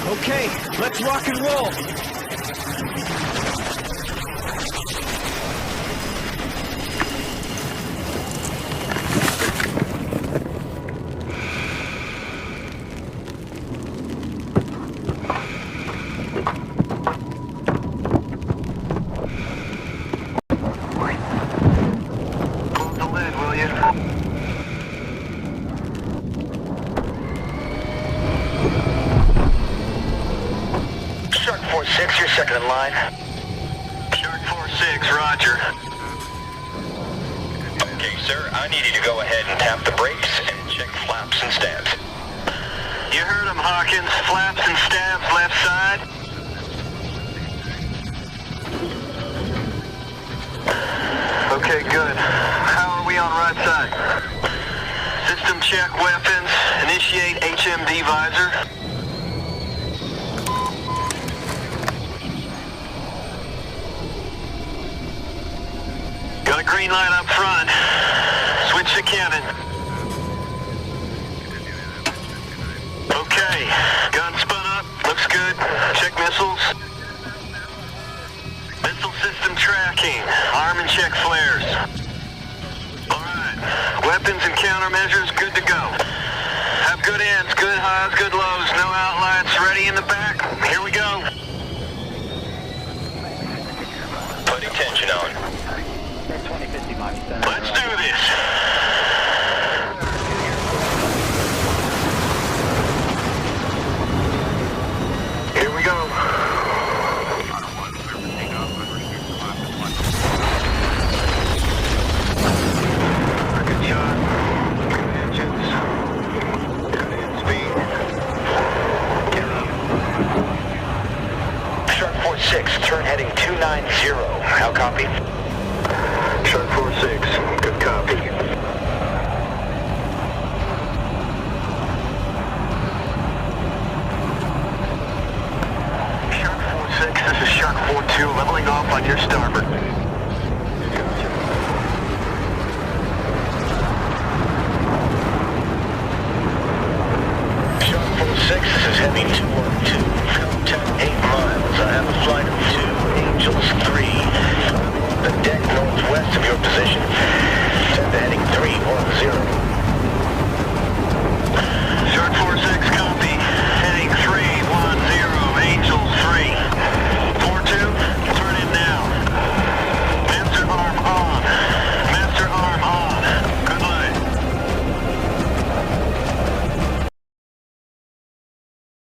Okay, let's rock and roll. Hold the lid, will you? Shark 4-6, you're second in line. Shark 4-6, roger. Okay, sir, I need you to go ahead and tap the brakes and check flaps and stabs. You heard him, Hawkins. Flaps and stabs left side. Okay, good. How are we on right side? System check weapons. Initiate HMD visor. Got a green light up front. Switch to cannon. Okay, gun spun up. Looks good. Check missiles. Missile system tracking. Arm and check flares. Alright. Weapons and countermeasures good to go. Have good ends, good highs, good lows. No outlines. Ready in the back. Here we go. Putting tension on. Let's do this. Here we go. Good shot. Good engines. Good end speed. Shark 4-6, turn heading 290. How copy? Shark 4-6. Good copy. Shark 4-6, this is Shark 4-2, leveling off on your starboard. Shark 4-6, this is heading 212.